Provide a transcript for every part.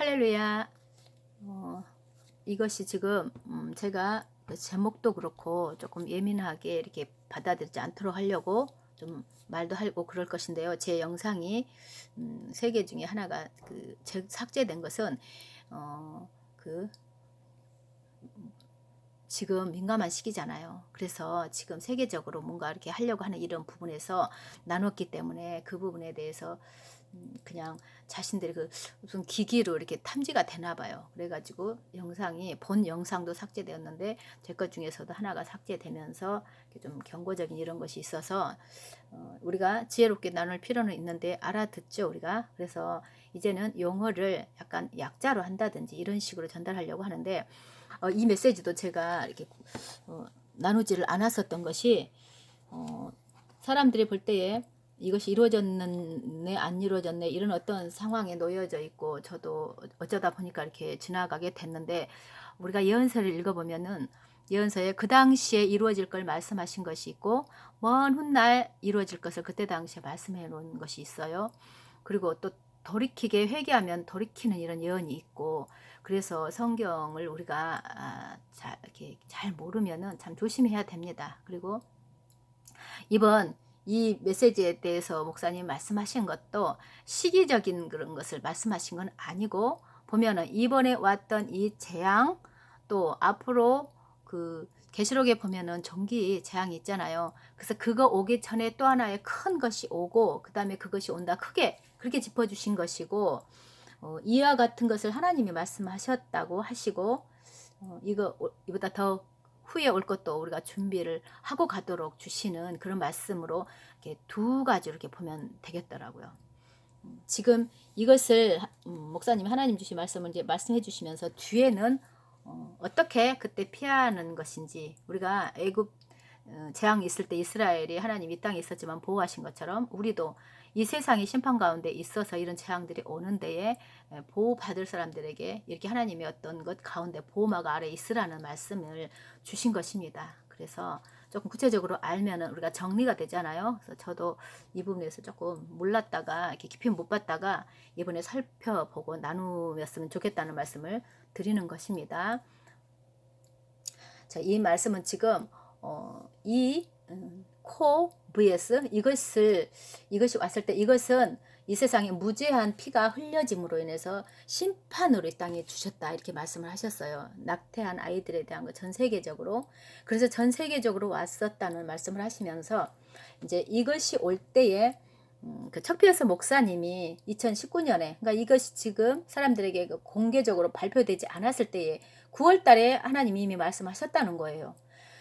할렐루야. 이것이 지금 제가 제목도 그렇고 조금 예민하게 이렇게 받아들이지 않도록 하려고 좀 말도 하고 그럴 것인데요. 제 영상이 3개 중에 하나가 삭제된 것은 그 지금 민감한 시기잖아요. 그래서 지금 세계적으로 뭔가 이렇게 하려고 하는 이런 부분에서 나눴기 때문에 그 부분에 대해서 그냥 자신들이 무슨 기기로 이렇게 탐지가 되나 봐요. 그래가지고 영상이 본 영상도 삭제되었는데 제 것 중에서도 하나가 삭제되면서 좀 경고적인 이런 것이 있어서 우리가 지혜롭게 나눌 필요는 있는데 알아듣죠 우리가. 그래서 이제는 용어를 약간 약자로 한다든지 이런 식으로 전달하려고 하는데 이 메시지도 제가 이렇게 나누지를 않았었던 것이 사람들이 볼 때에 이것이 이루어졌네 안 이루어졌네 이런 어떤 상황에 놓여져 있고 저도 어쩌다 보니까 이렇게 지나가게 됐는데 우리가 예언서를 읽어보면은 예언서에 그 당시에 이루어질 걸 말씀하신 것이 있고 먼 훗날 이루어질 것을 그때 당시에 말씀해 놓은 것이 있어요. 그리고 또 돌이키게 회개하면 돌이키는 이런 예언이 있고 그래서 성경을 우리가 이렇게 잘 모르면은 참 조심해야 됩니다. 그리고 이번 이 메시지에 대해서 목사님 말씀하신 것도 시기적인 그런 것을 말씀하신 건 아니고 보면은 이번에 왔던 이 재앙 또 앞으로 계시록에 보면은 종기 재앙이 있잖아요. 그래서 그거 오기 전에 또 하나의 큰 것이 오고 그 다음에 그것이 온다 크게 그렇게 짚어주신 것이고 이와 같은 것을 하나님이 말씀하셨다고 하시고 이보다 더 후에 올 것도 우리가 준비를 하고 가도록 주시는 그런 말씀으로 이렇게 두 가지로 이렇게 보면 되겠더라고요. 지금 이것을 목사님 하나님 주신 말씀을 이제 말씀해 주시면서 뒤에는 어떻게 그때 피하는 것인지 우리가 애굽 재앙이 있을 때 이스라엘이 하나님 이 땅에 있었지만 보호하신 것처럼 우리도 이 세상이 심판 가운데 있어서 이런 재앙들이 오는 데에 보호받을 사람들에게 이렇게 하나님의 어떤 것 가운데 보호막 아래 있으라는 말씀을 주신 것입니다. 그래서 조금 구체적으로 알면은 우리가 정리가 되잖아요. 그래서 저도 이 부분에서 조금 몰랐다가 이렇게 깊이 못 봤다가 이번에 살펴보고 나누었으면 좋겠다는 말씀을 드리는 것입니다. 자, 이 말씀은 지금 이 vs 이것이 왔을 때 이것은 이 세상에 무죄한 피가 흘려짐으로 인해서 심판으로 이 땅에 주셨다 이렇게 말씀을 하셨어요. 낙태한 아이들에 대한 거 전 세계적으로. 그래서 전 세계적으로 왔었다는 말씀을 하시면서 이제 이것이 올 때에 그 척피어스 목사님이 2019년에 그러니까 이것이 지금 사람들에게 공개적으로 발표되지 않았을 때에 9월 달에 하나님이 이미 말씀하셨다는 거예요.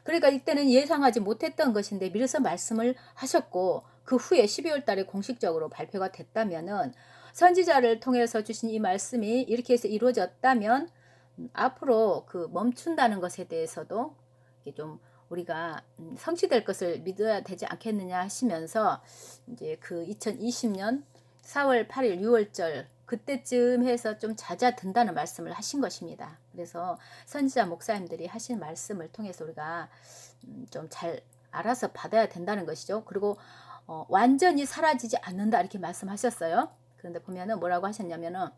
그러니까 이때는 예상하지 못했던 것인데 미리서 말씀을 하셨고 그 후에 12월 달에 공식적으로 발표가 됐다면은 선지자를 통해서 주신 이 말씀이 이렇게 해서 이루어졌다면 앞으로 멈춘다는 것에 대해서도 좀 우리가 성취될 것을 믿어야 되지 않겠느냐 하시면서 이제 2020년 4월 8일 6월절 그때쯤 해서 좀 잦아든다는 말씀을 하신 것입니다. 그래서 선지자 목사님들이 하신 말씀을 통해서 우리가 좀 잘 알아서 받아야 된다는 것이죠. 그리고 완전히 사라지지 않는다 이렇게 말씀하셨어요. 그런데 보면은 뭐라고 하셨냐면은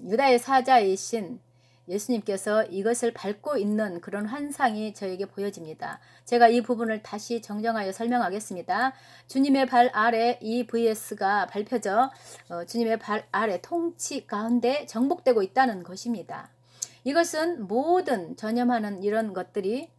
유다의 사자이신 예수님께서 이것을 밟고 있는 그런 환상이 저에게 보여집니다. 제가 이 부분을 다시 정정하여 설명하겠습니다. 주님의 발 아래 이 vs가 밟혀져 주님의 발 아래 통치 가운데 정복되고 있다는 것입니다. 이것은 모든 전염하는 이런 것들이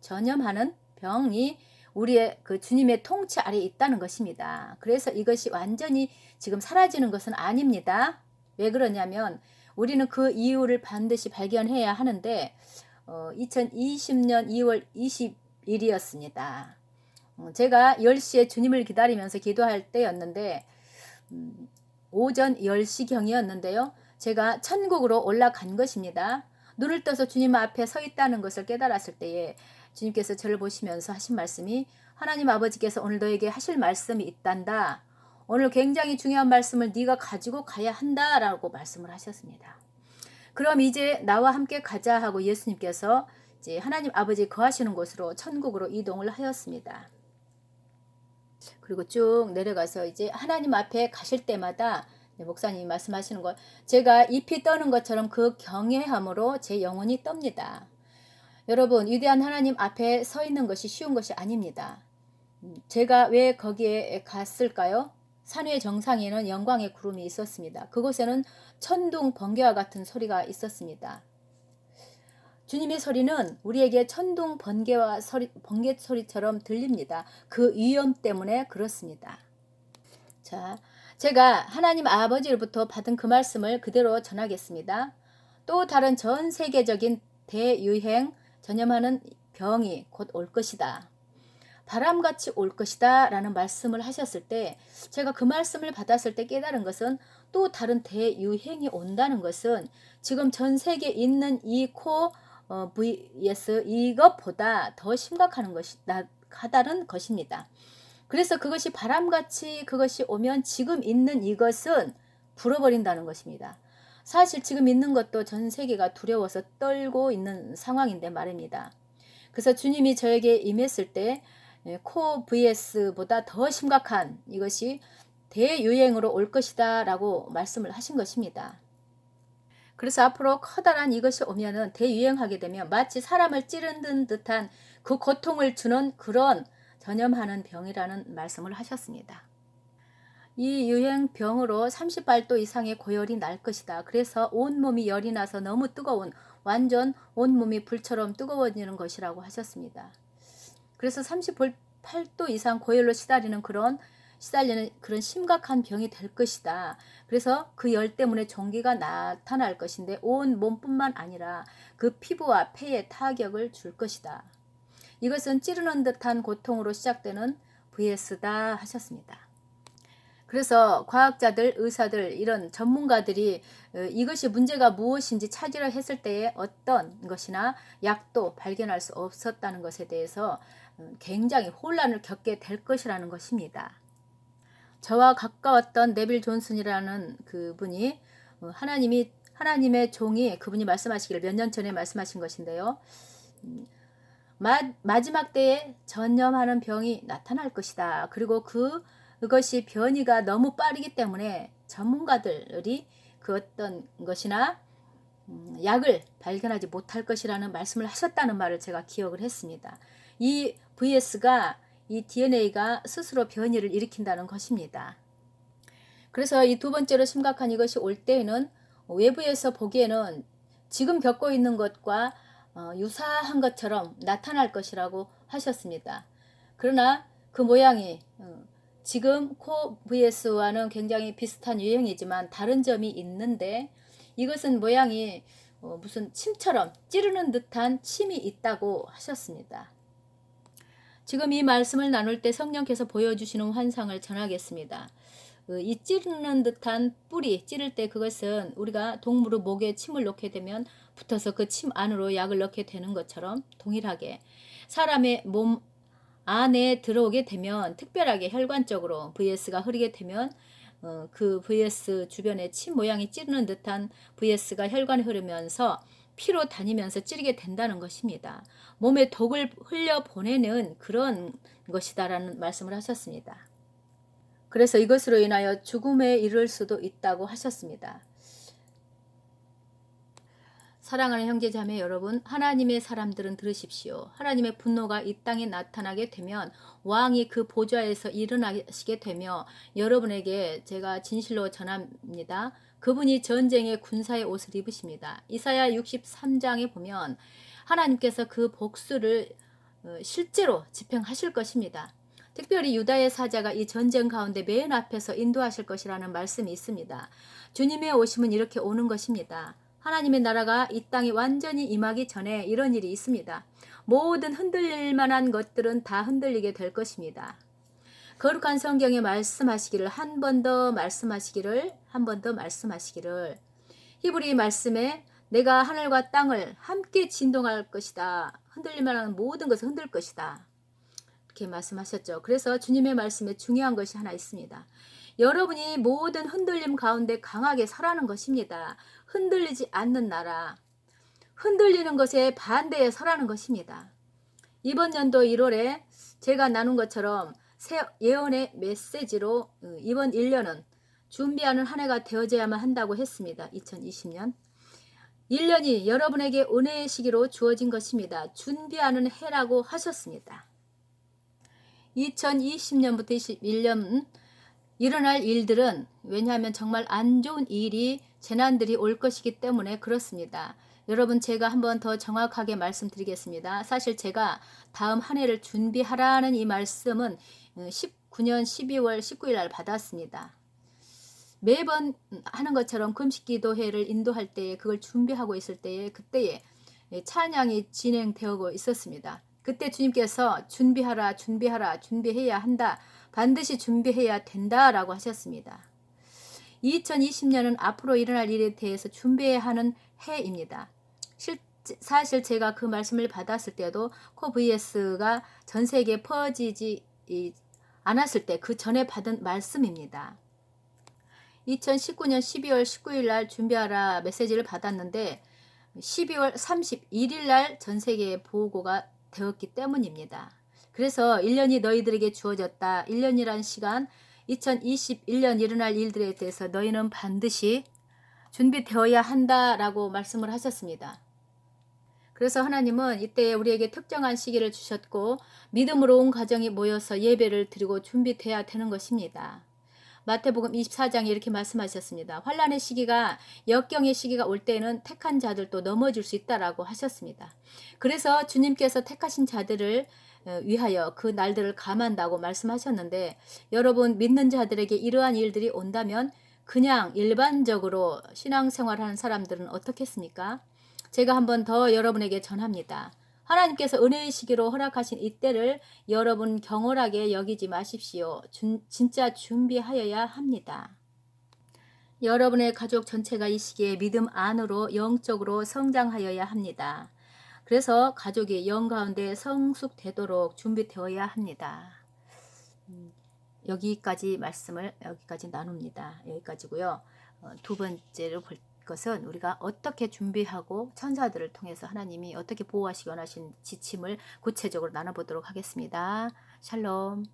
전염하는 병이 우리의 주님의 통치 아래에 있다는 것입니다. 그래서 이것이 완전히 지금 사라지는 것은 아닙니다. 왜 그러냐면 우리는 그 이유를 반드시 발견해야 하는데 2020년 2월 20일이었습니다. 제가 10시에 주님을 기다리면서 기도할 때였는데 오전 10시경이었는데요. 제가 천국으로 올라간 것입니다. 눈을 떠서 주님 앞에 서 있다는 것을 깨달았을 때에 주님께서 저를 보시면서 하신 말씀이 하나님 아버지께서 오늘 너에게 하실 말씀이 있단다. 오늘 굉장히 중요한 말씀을 네가 가지고 가야 한다라고 말씀을 하셨습니다. 그럼 이제 나와 함께 가자 하고 예수님께서 이제 하나님 아버지 거하시는 곳으로 천국으로 이동을 하였습니다. 그리고 쭉 내려가서 이제 하나님 앞에 가실 때마다 네, 목사님이 말씀하시는 거 제가 잎이 떠는 것처럼 그 경외함으로 제 영혼이 떱니다. 여러분 위대한 하나님 앞에 서 있는 것이 쉬운 것이 아닙니다. 제가 왜 거기에 갔을까요? 산 위의 정상에는 영광의 구름이 있었습니다. 그곳에는 천둥 번개와 같은 소리가 있었습니다. 주님의 소리는 우리에게 천둥 번개와 번개 소리처럼 들립니다. 그 위엄 때문에 그렇습니다. 자, 제가 하나님 아버지로부터 받은 그 말씀을 그대로 전하겠습니다. 또 다른 전 세계적인 대유행 전염하는 병이 곧 올 것이다. 바람같이 올 것이다 라는 말씀을 하셨을 때 제가 그 말씀을 받았을 때 깨달은 것은 또 다른 대유행이 온다는 것은 지금 전 세계에 있는 이 vs 이것보다 더 심각한 하다는 것입니다. 그래서 그것이 바람같이 그것이 오면 지금 있는 이것은 불어버린다는 것입니다. 사실 지금 있는 것도 전 세계가 두려워서 떨고 있는 상황인데 말입니다. 그래서 주님이 저에게 임했을 때 vs보다 더 심각한 이것이 대유행으로 올 것이다 라고 말씀을 하신 것입니다. 그래서 앞으로 커다란 이것이 오면은 대유행하게 되면 마치 사람을 찌르는 듯한 그 고통을 주는 그런 전염하는 병이라는 말씀을 하셨습니다. 이 유행병으로 38도 이상의 고열이 날 것이다. 그래서 온몸이 열이 나서 너무 뜨거운 완전 온몸이 불처럼 뜨거워지는 것이라고 하셨습니다. 그래서 38도 이상 고열로 시달리는 그런 심각한 병이 될 것이다. 그래서 그 열 때문에 종기가 나타날 것인데 온 몸뿐만 아니라 그 피부와 폐에 타격을 줄 것이다. 이것은 찌르는 듯한 고통으로 시작되는 vs다 하셨습니다. 그래서 과학자들, 의사들, 이런 전문가들이 이것이 문제가 무엇인지 찾으려 했을 때에 어떤 것이나 약도 발견할 수 없었다는 것에 대해서 굉장히 혼란을 겪게 될 것이라는 것입니다. 저와 가까웠던 네빌 존슨이라는 그분이 하나님의 종이 그분이 말씀하시기를 몇 년 전에 말씀하신 것인데요. 마지막 때에 전염하는 병이 나타날 것이다. 그리고 그것이 변이가 너무 빠르기 때문에 전문가들이 그 어떤 것이나 약을 발견하지 못할 것이라는 말씀을 하셨다는 말을 제가 기억을 했습니다. 이 vs가 이 DNA가 스스로 변이를 일으킨다는 것입니다. 그래서 이 두 번째로 심각한 이것이 올 때에는 외부에서 보기에는 지금 겪고 있는 것과 유사한 것처럼 나타날 것이라고 하셨습니다. 그러나 그 모양이 지금 vs와는 굉장히 비슷한 유형이지만 다른 점이 있는데 이것은 모양이 무슨 침처럼 찌르는 듯한 침이 있다고 하셨습니다. 지금 이 말씀을 나눌 때 성령께서 보여주시는 환상을 전하겠습니다. 이 찌르는 듯한 뿔이 찌를 때 그것은 우리가 동물의 목에 침을 놓게 되면 붙어서 그 침 안으로 약을 넣게 되는 것처럼 동일하게 사람의 몸 안에 들어오게 되면 특별하게 혈관적으로 vs가 흐르게 되면 그 vs 주변에 침 모양이 찌르는 듯한 vs가 혈관에 흐르면서 피로 다니면서 찌르게 된다는 것입니다. 몸에 독을 흘려보내는 그런 것이다라는 말씀을 하셨습니다. 그래서 이것으로 인하여 죽음에 이를 수도 있다고 하셨습니다. 사랑하는 형제 자매 여러분, 하나님의 사람들은 들으십시오. 하나님의 분노가 이 땅에 나타나게 되면 왕이 그 보좌에서 일어나시게 되며 여러분에게 제가 진실로 전합니다. 그분이 전쟁의 군사의 옷을 입으십니다. 이사야 63장에 보면 하나님께서 그 복수를 실제로 집행하실 것입니다. 특별히 유다의 사자가 이 전쟁 가운데 맨 앞에서 인도하실 것이라는 말씀이 있습니다. 주님의 오심은 이렇게 오는 것입니다. 하나님의 나라가 이 땅에 완전히 임하기 전에 이런 일이 있습니다. 모든 흔들릴 만한 것들은 다 흔들리게 될 것입니다. 거룩한 성경에 말씀하시기를 한 번 더 말씀하시기를 히브리 말씀에 내가 하늘과 땅을 함께 진동할 것이다. 흔들릴 만한 모든 것을 흔들 것이다. 이렇게 말씀하셨죠. 그래서 주님의 말씀에 중요한 것이 하나 있습니다. 여러분이 모든 흔들림 가운데 강하게 서라는 것입니다. 흔들리지 않는 나라, 흔들리는 것에 반대에 서라는 것입니다. 이번 연도 1월에 제가 나눈 것처럼 새 예언의 메시지로 이번 1년은 준비하는 한 해가 되어져야만 한다고 했습니다. 2020년. 1년이 여러분에게 은혜의 시기로 주어진 것입니다. 준비하는 해라고 하셨습니다. 2020년부터 21년 일어날 일들은, 왜냐하면 정말 안 좋은 일이, 재난들이 올 것이기 때문에 그렇습니다. 여러분, 제가 한번 더 정확하게 말씀드리겠습니다. 사실 제가 다음 한 해를 준비하라는 이 말씀은 19년 12월 19일 날 받았습니다. 매번 하는 것처럼 금식기도회를 인도할 때에, 그걸 준비하고 있을 때에, 그때에 찬양이 진행되고 있었습니다. 그때 주님께서 준비하라, 준비하라, 준비해야 한다, 반드시 준비해야 된다라고 하셨습니다. 2020년은 앞으로 일어날 일에 대해서 준비해야 하는 해입니다. 사실 제가 그 말씀을 받았을 때도 코VS가 전 세계에 퍼지지 않았을 때 그 전에 받은 말씀입니다. 2019년 12월 19일 날 준비하라 메시지를 받았는데 12월 31일 날 전 세계에 보고가 되었기 때문입니다. 그래서 1년이 너희들에게 주어졌다. 1년이란 시간, 2021년 일어날 일들에 대해서 너희는 반드시 준비되어야 한다라고 말씀을 하셨습니다. 그래서 하나님은 이때 우리에게 특정한 시기를 주셨고, 믿음으로 온 가정이 모여서 예배를 드리고 준비돼야 되는 것입니다. 마태복음 24장에 이렇게 말씀하셨습니다. 환난의 시기가, 역경의 시기가 올 때는 택한 자들도 넘어질 수 있다라고 하셨습니다. 그래서 주님께서 택하신 자들을 위하여 그 날들을 감한다고 말씀하셨는데, 여러분, 믿는 자들에게 이러한 일들이 온다면 그냥 일반적으로 신앙생활하는 사람들은 어떻겠습니까? 제가 한번 더 여러분에게 전합니다. 하나님께서 은혜의 시기로 허락하신 이때를 여러분 경홀하게 여기지 마십시오. 진짜 준비하여야 합니다. 여러분의 가족 전체가 이 시기에 믿음 안으로 영적으로 성장하여야 합니다. 그래서 가족이 영 가운데 성숙되도록 준비되어야 합니다. 여기까지 말씀을 여기까지 나눕니다. 여기까지고요. 두 번째로 볼 것은 우리가 어떻게 준비하고 천사들을 통해서 하나님이 어떻게 보호하시기 원하신 지침을 구체적으로 나눠보도록 하겠습니다. 샬롬.